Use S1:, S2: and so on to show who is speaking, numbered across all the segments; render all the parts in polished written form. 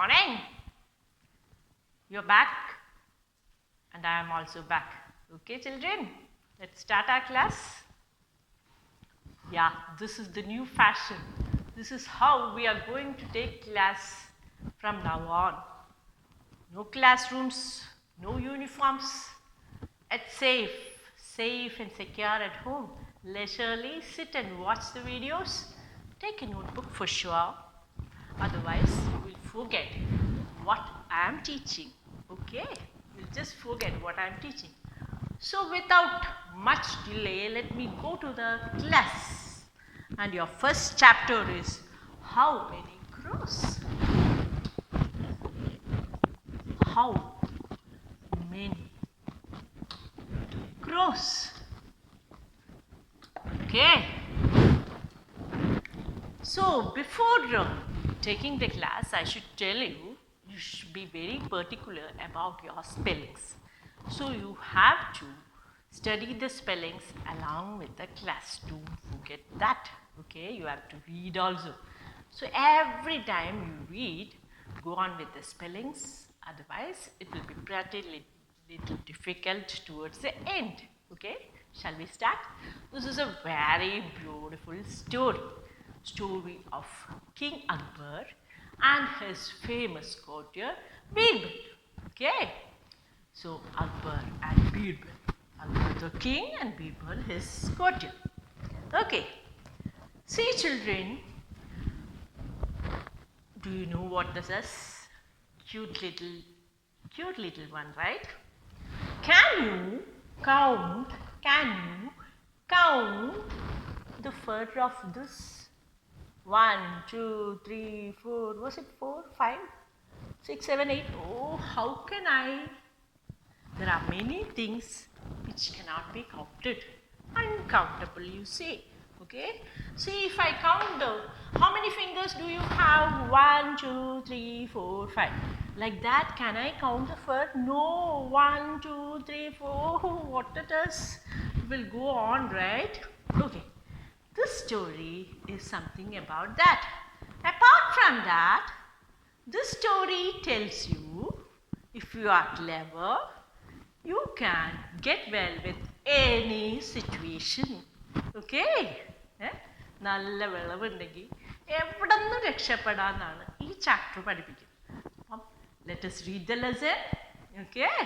S1: Morning. You're back and I am also back. Okay, children, let's start our class. Yeah, this is the new fashion. This is how we are going to take class from now on. No classrooms, no uniforms. It's safe and secure at home. Leisurely sit and watch the videos. Take a notebook for sure. Otherwise, you will forget what I am teaching. Okay? You'll just forget what I am teaching. So, without much delay, let me go to the class. And your first chapter is how many crows? How many crows? Okay. So, before taking the class, I should tell you, you should be very particular about your spellings. So, you have to study the spellings along with the class. Don't forget that. Okay, you have to read also. So, every time you read, go on with the spellings. Otherwise, it will be pretty little difficult towards the end. Okay, shall we start? This is a very beautiful story of King Akbar and his famous courtier Birbal. Okay, so Akbar and Birbal. Akbar the king and Birbal his courtier. Okay, see children, do you know what this is? Cute little one, right? Can you count the fur of this? 1, 2, 3, 4, was it 4, 5, 6, 7, 8? Oh, how can I? There are many things which cannot be counted. Uncountable, you say. Okay? See, if I count how many fingers do you have? 1, 2, 3, 4, 5. Like that, can I count the fur? No. 1, 2, 3, 4. What it is? It will go on, right? Okay. This story is something about that. Apart from that, this story tells you, if you are clever, you can get well with any situation. Okay? നല്ല വിളവുണ്ടെങ്കിൽ എവിടെ നിന്ന് രക്ഷപ്പെടാന്നാണ് ഈ chapter പഠിപ്പിക്കുന്നത്. അപ്പം let us read the lesson. Okay?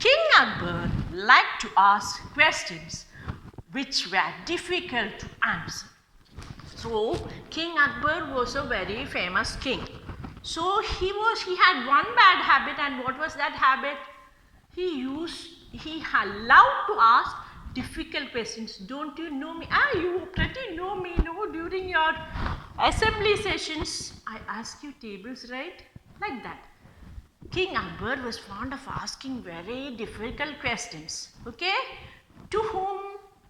S1: King Akbar liked to ask questions which were difficult to answer. So, King Akbar was a very famous king. So, he had one bad habit, and what was that habit? He loved to ask difficult questions. Don't you know me? You pretty know me, no? During your assembly sessions, I ask you tables, right? Like that. King Akbar was fond of asking very difficult questions. Okay? To whom?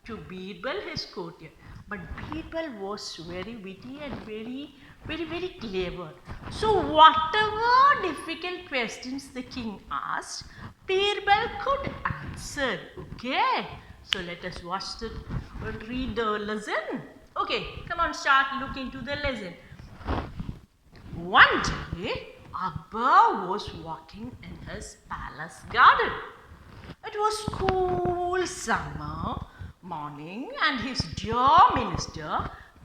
S1: To Birbal, his courtier. But Birbal was very witty and very clever. So whatever difficult questions the king asked, Birbal could answer. Okay? So let us read the lesson. Okay, come on, start looking to the lesson. One day, Akbar was walking in his palace garden. It was cool summer morning and his dear minister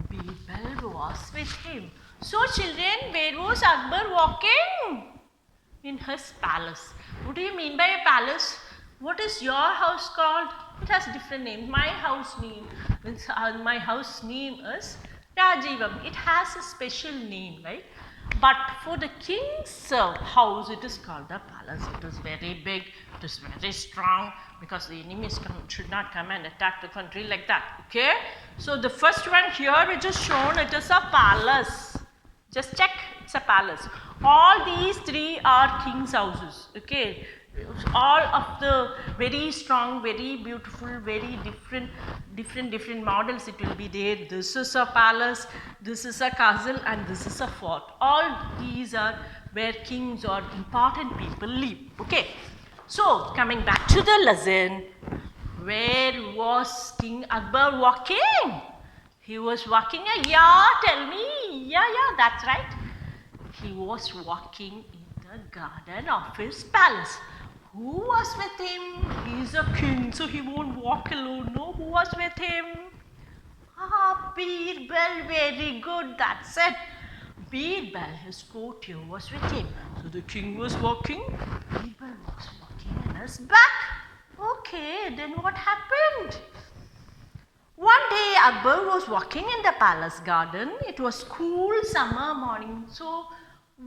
S1: Birbal was with him. So children, where was Akbar walking? In his palace. What do you mean by a palace? What is your house called? It has different names. My house name is Rajivam. It has a special name, right? But for the king's house, it is called a palace. It is very big, it is very strong, because the enemies should not come and attack the country like that. Okay? So the first one here which is shown, it is a palace. Just check, it's a palace. All these three are king's houses. Okay? All of the very strong, very beautiful, very different models it will be there. This is a palace, this is a castle, and this is a fort. All these are where kings or important people live. Okay? So, coming back to the lesson, where was King Akbar walking? He was walking, yeah, tell me. Yeah, that's right. he was walking in the garden of his palace. Who was with him? He's a king, so he won't walk alone. No, who was with him? Birbal, very good, that's it. Birbal, his courtier, was with him. So the king was walking, Birbal was walking in his back. Okay, then what happened? One day Akbar was walking in the palace garden. It was cool summer morning. So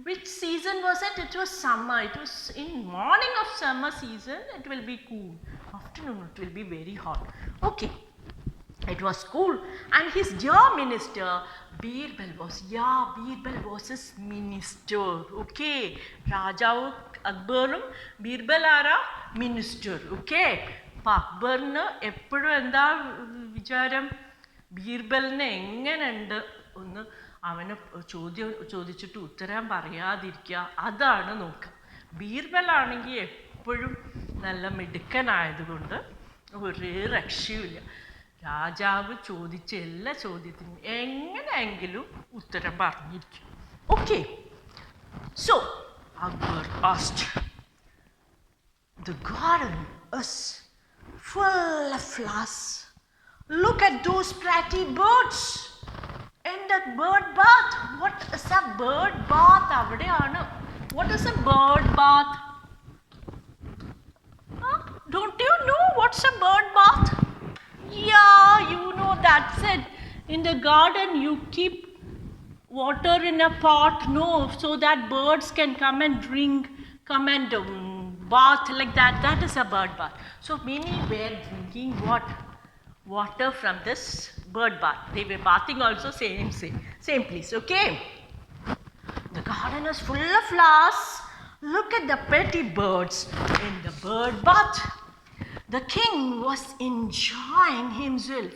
S1: which season was it? It was summer. It was in morning of summer season. It will be cool. Afternoon it will be very hot. Okay. It was cool. And his dear minister Birbal was his minister. Okay. Raja Akbarum Birbal ara minister. Okay. അക്ബറിന് എപ്പോഴും എന്താ വിചാരം? ബീർബലിനെ എങ്ങനെയുണ്ട് ഒന്ന് അവന് ചോദിച്ചിട്ട് ഉത്തരം പറയാതിരിക്കുക, അതാണ് നോക്കുക. ബീർബലാണെങ്കിൽ എപ്പോഴും നല്ല മിടുക്കനായതുകൊണ്ട് ഒരു രക്ഷയുമില്ല. രാജാവ് ചോദിച്ച എല്ലാ ചോദ്യത്തിനും എങ്ങനെയെങ്കിലും ഉത്തരം പറഞ്ഞിരിക്കും. Okay. So Akbar asked, the garden is full of flowers. Look at those pretty birds in the bird bath. What is a bird bath? Avadeyanu. What is a bird bath? Don't you know what's a bird bath? Yeah, you know, that's it. In the garden you keep water in a pot, no, so that birds can come and drink, come and bath like that. That is a bird bath. So many were drinking what? Water from this bird bath. They were bathing also same place. Okay. The garden is full of flowers. Look at the pretty birds in the bird bath. The king was enjoying himself.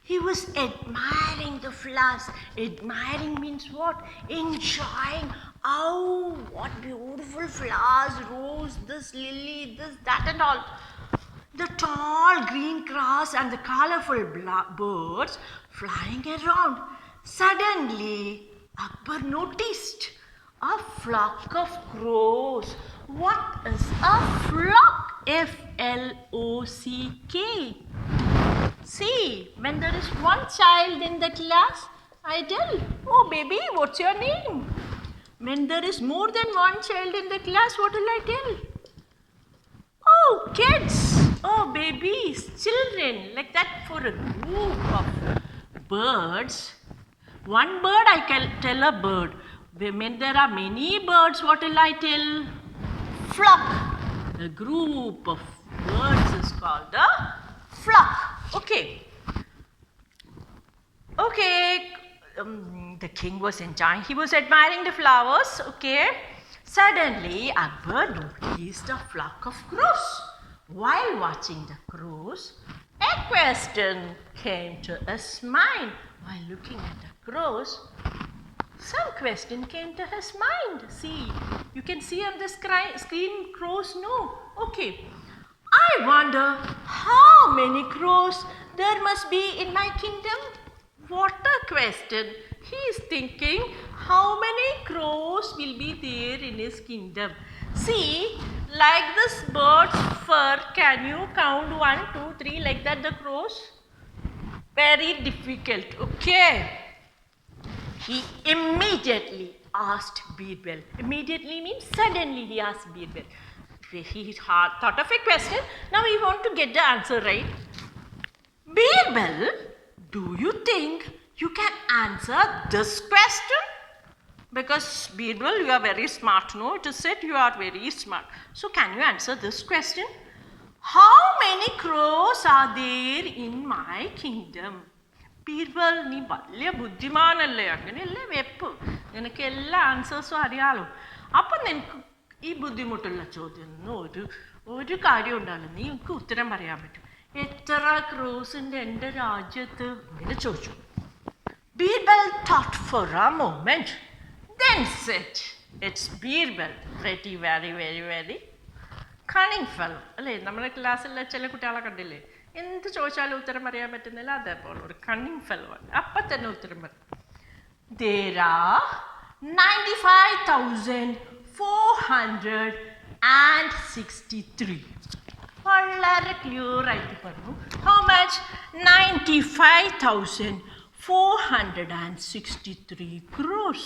S1: He was admiring the flowers. Admiring means what? Enjoying. Oh, what beautiful flowers, rose, this lily, this, that and all. The tall green grass and the colorful birds flying around. Suddenly, Akbar noticed a flock of crows. What is a flock? F-L-O-C-K. See, when there is one child in the class, I tell, oh baby, what's your name? When there is more than one child in the class, what will I tell? Oh, kids. Oh, babies, children. Like that for a group of birds. One bird, I can tell a bird. When there are many birds, what will I tell? Flock. A group of birds is called a flock. Okay. Okay. The king was enjoying. He was admiring the flowers. Okay. Suddenly, Akbar noticed a flock of crows. While watching the crows, a question came to his mind. While looking at the crows, some question came to his mind. See, you can see on the screen crows, no? Okay. I wonder how many crows there must be in my kingdom. What a question. He is thinking how many crows will be there in his kingdom. See, like this bird's fur, can you count 1, 2, 3 like that, the crows? Very difficult. Okay. He immediately asked Birbal. Immediately means suddenly he asked Birbal. He thought of a question. Now we want to get the answer right. Birbal, do you think you can answer this question? Because Birbal, you are very smart, no? It is said you are very smart. So can you answer this question? How many crows are there in my kingdom? Birbal, നീ വലിയ ബുദ്ധിമാനല്ലേ, അങ്ങനെയല്ലേ വെപ്പ്, നിനക്ക് എല്ലാ ആൻസേഴ്സും അറിയാലോ. അപ്പം നിനക്ക് ഈ ബുദ്ധിമുട്ടുള്ള ചോദ്യം ഒരു കാര്യം ഉണ്ടാവില്ല, നീ എനിക്ക് ഉത്തരം പറയാൻ പറ്റും. എത്ര ക്രോസ് ഉണ്ട് എൻ്റെ രാജ്യത്ത്? ഇങ്ങനെ ചോദിച്ചു. Birbal thought for a moment, then said, it's Birbal, very, very, very, very cunning fellow. അല്ലേ, നമ്മുടെ ക്ലാസ്സിലെ ചില കുട്ടികളെ കണ്ടില്ലേ, എന്ത് ചോദിച്ചാലും ഉത്തരം പറയാൻ പറ്റുന്നില്ല, അതേപോലെ ഒരു കണ്ണിങ് ഫെല്ലോ ആണ്. അപ്പം തന്നെ ഉത്തരം പറയും. There are 95,463. വളരെ ക്ലിയർ ആയിട്ട് പറഞ്ഞു. How much? 95,463 crores.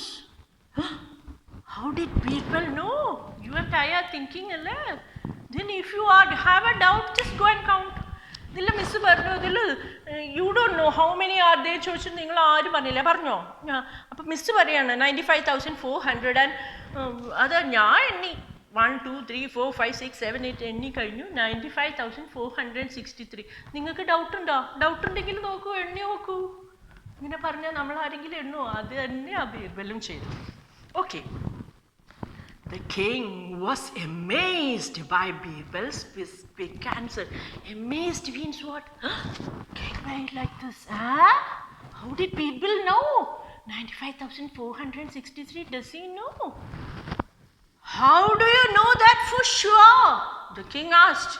S1: How did people know? You and I are thinking a lot. Then if you have a doubt, just go and count. ഇതിൽ മിസ് പറഞ്ഞു, ഇതിൽ you don't know how many are they ചോദിച്ചു. നിങ്ങൾ ആരും പറഞ്ഞില്ല, പറഞ്ഞോ? അപ്പം miss പറയാണ് 95,400 ആൻഡ് അത് ഞാൻ എണ്ണി 1 2 3 4 5 6 7 8 എണ്ണി കഴിഞ്ഞു. 95,463. നിങ്ങൾക്ക് ഡൗട്ട് ഉണ്ടോ? ഡൗട്ട് ഉണ്ടെങ്കിൽ നോക്കൂ, എണ്ണി നോക്കൂ. ഇങ്ങനെ പറഞ്ഞാൽ നമ്മൾ ആരെങ്കിലും എണ്ണുമോ? അത് തന്നെയാണ് ബീർബലും ചെയ്തു. Okay. The king was amazed by Birbal's quick answer. Amazed means what? King made like this. How did Birbal know? 95,463. Does he know? How do you know that for sure? The king asked.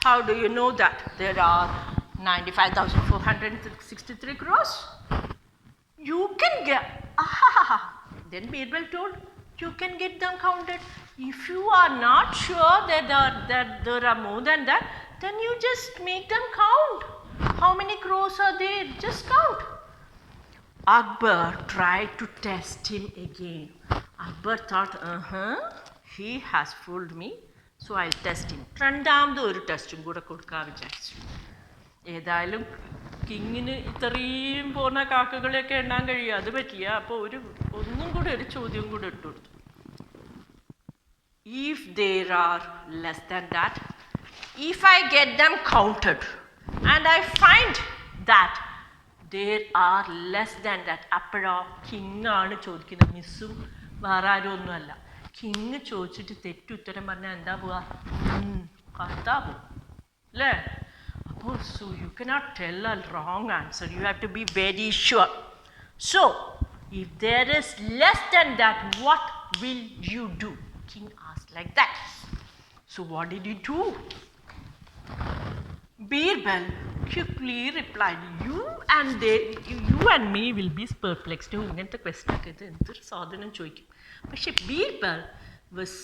S1: How do you know that there are 95,463 crores? You can get. Then Birbal told, you can get them counted. If you are not sure that there are more than that, then you just make them count. How many crores are there? Just count. Akbar tried to test him again. Akbar thought, he has fooled me, so I'll test him. രണ്ടാമത് ഒരു ടെസ്റ്റും കൂടെ കൊടുക്കാൻ വിചാരിച്ചു. ഏതായാലും കിങ്ങിന് ഇത്രയും പോകുന്ന കാക്കകളെയൊക്കെ എണ്ണാൻ കഴിയുക, അത് പറ്റില്ല. അപ്പോൾ ഒന്നും കൂടെ ഒരു ചോദ്യം കൂടെ ഇട്ട് കൊടുത്തു. If there are less than that, if I get them counted and I find that there are less than that, അപ്പോഴോ കിങ്ങാണ് ചോദിക്കുന്നത്, മിസ്സും വേറെ ആരും ഒന്നുമല്ല. കിങ് ചോദിച്ചിട്ട് തെറ്റുത്തരം പറഞ്ഞാൽ എന്താ പോവാ? കത്താ പോവും അല്ലേ? അപ്പോൾ so you cannot tell a wrong answer. You have to be very sure. So if there is less than that, what will you do? King asked like that. So what did he do? Birbal quickly replied, you and me will be perplexed. ഇങ്ങനത്തെ question ഒക്കെ ഇത് എന്തൊരു സാധനം ചോദിക്കും. പക്ഷെ Birbal was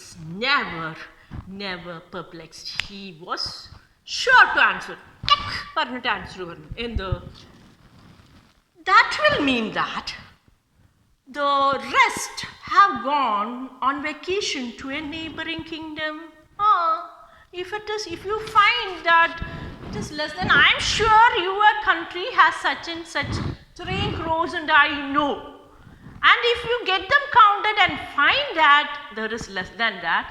S1: never perplexed. He was sure to answer. പറഞ്ഞിട്ട് answer പറഞ്ഞു. എന്ത്? That will mean that the rest have gone on vacation to a neighboring kingdom. If you find that it is less than, I'm sure your country has such and such 3 crores and I know. And if you get them counted and find that there is less than that,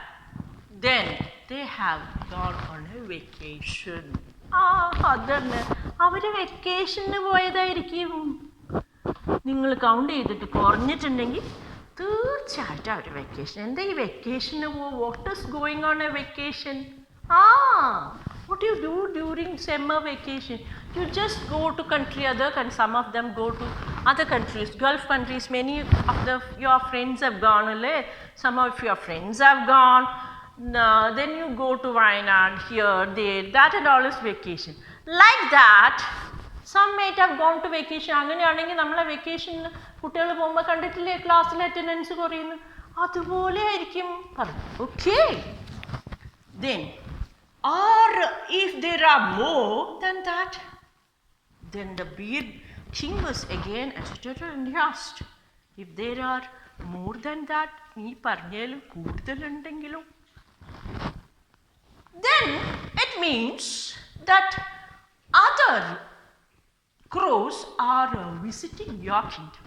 S1: then they have gone on a vacation. അതന്നെ, അവർ വെക്കേഷന് പോയതായിരിക്കും. നിങ്ങൾ count ചെയ്തിട്ട് കുറഞ്ഞിട്ടുണ്ടെങ്കിൽ തീർച്ചയായിട്ടും അവർ vacation. എന്താ ഈ വെക്കേഷന് പോവുക? What is going on A vacation? What do you do during summer vacation? You just go to country, some of them go to other countries, Gulf countries. Many of your friends have gone, some of your friends have gone. Then you go to Wayanad, here, there, that and all is vacation. Like that, some might have gone to vacation. അങ്ങനെയാണെങ്കിൽ നമ്മളെ vacation കുട്ടികൾ പോകുമ്പോൾ കണ്ടിട്ടില്ലേ ക്ലാസ്സിൽ attendance കുറയുന്നു, അതുപോലെ ആയിരിക്കും പറഞ്ഞു. Okay. Then, or if there are more than that, then the king was again agitated and he asked, if there are more than that, നീ പറഞ്ഞാലും കൂടുതലുണ്ടെങ്കിലും, then it means that other crows are visiting your kingdom.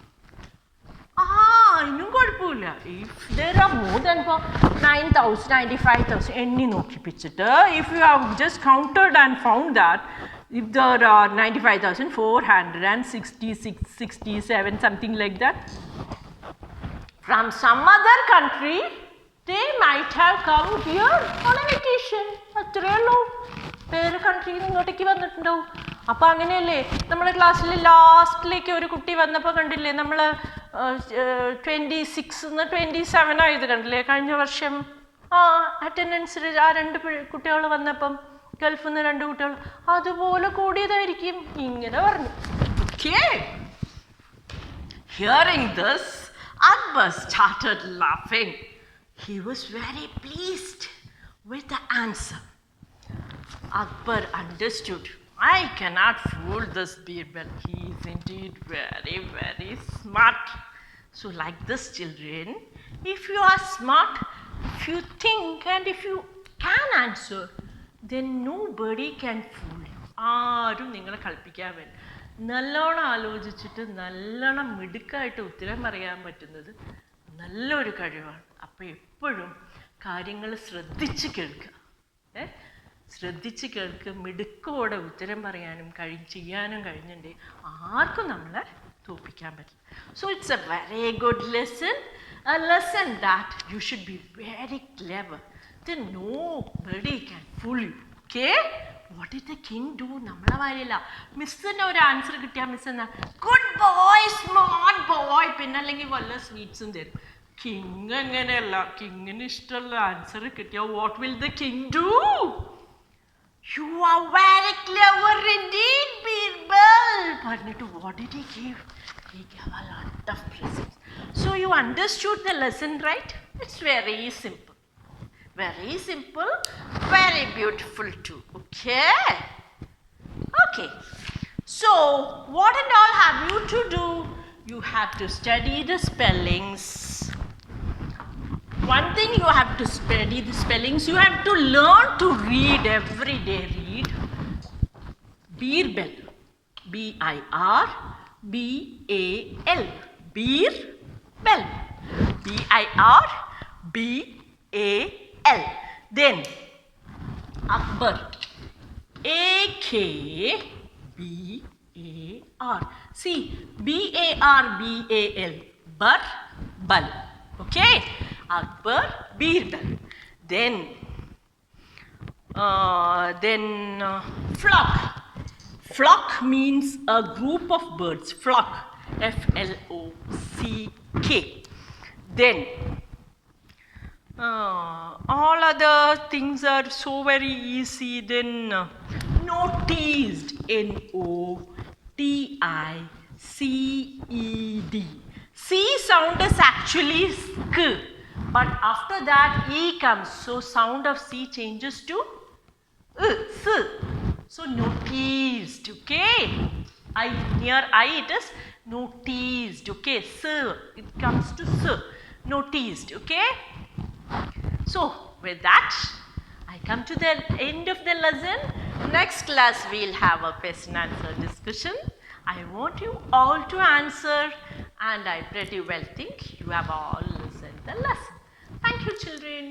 S1: ഇന്നും കുഴപ്പമില്ല. If there are more than 9,000, 95,000 എണ്ണി നോക്കിപ്പിച്ചിട്ട്, if you have just counted and found that if there are 95,466, 67, something like that, from some other country, they might have come here on a vacation. അത്രയേ ഉള്ളൂ. വേറെ കൺട്രിയിൽ നിന്ന് ഇങ്ങോട്ടേക്ക് വന്നിട്ടുണ്ടാവും. അപ്പം അങ്ങനെയല്ലേ നമ്മുടെ ക്ലാസ്സിൽ ലാസ്റ്റിലേക്ക് ഒരു കുട്ടി വന്നപ്പോൾ കണ്ടില്ലേ, നമ്മൾ 26 27 ആയത് കണ്ടില്ലേ കഴിഞ്ഞ വർഷം. അറ്റൻഡൻസിൽ 2 കുട്ടികൾ വന്നപ്പം ഗൾഫിൽ നിന്ന് 2 കുട്ടികൾ, അതുപോലെ കൂടിയതായിരിക്കും. ഇങ്ങനെ പറഞ്ഞു. Okay. Hearing this, Akbar started laughing. He was very pleased with the answer. Akbar understood. I cannot fool this Birbal. He is indeed very, very smart. So, like this, children, if you are smart, if you think and if you can answer, then nobody can fool you. ആരും നിങ്ങളെ കളിപ്പിക്കാൻ വേണ്ട. നല്ലോണം ആലോചിച്ചിട്ട് നല്ലോണം മിടുക്കായിട്ട് ഉത്തരം പറയാൻ പറ്റുന്നത് നല്ലൊരു കഴിവാണ്. അപ്പോൾ എപ്പോഴും കാര്യങ്ങൾ ശ്രദ്ധിച്ച് കേൾക്കുക. ശ്രദ്ധിച്ച് കേൾക്കുക, മിടുക്കോടെ ഉത്തരം പറയാനും ചെയ്യാനും കഴിഞ്ഞിട്ടുണ്ടെങ്കിൽ ആർക്കും നമ്മളെ തോൽപ്പിക്കാൻ പറ്റില്ല. So it's A very good lesson, A lesson that you should be very clever. Then nobody can fool you. Okay? What did the king do? നമ്മളെ കാര്യമില്ല. മിസ്സിന് ഒരു ആൻസർ കിട്ടിയാൽ മിസ് എന്നാ ഗുഡ് ബോയ്, സ്മാർട്ട് ബോയ്, പിന്നെ അല്ലെങ്കിൽ വല്ല സ്വീറ്റ്സും തരും. കിങ് അങ്ങനെയല്ല. കിങ്ങിന് ഇഷ്ടമുള്ള ആൻസർ കിട്ടിയാൽ what will the king do? You are very clever indeed, Birbal. പറഞ്ഞിട്ട് what did he give? He gave a lot of presents. So you understood the lesson, right? It's very simple. Very simple, very beautiful too. Okay? Okay. So, what and all have you to do? You have to study the spellings. One thing you have to study the spellings. You have to learn to read every day. Read Birbal. B-I-R-B-A-L. Birbal. B-I-R-B-A-L. Then Akbar. A-K-B-A-R. See, B-A-R-B-A-L. Bal. Okay? Akbar, Birbal. Then flock. Flock means a group of birds. Flock. F-L-O-C-K. Then all other things are so very easy. Then noticed. N-O-T-I-C-E-D. C sound is actually sk, but after that E comes, so sound of C changes to s. So noticed. Okay, near I it is noticed. Okay, s, it comes to s. Noticed. Okay. So, with that, I come to the end of the lesson. Next class, we'll have a question answer discussion. I want you all to answer, and I pretty well think you have all listened the lesson. Thank you, children.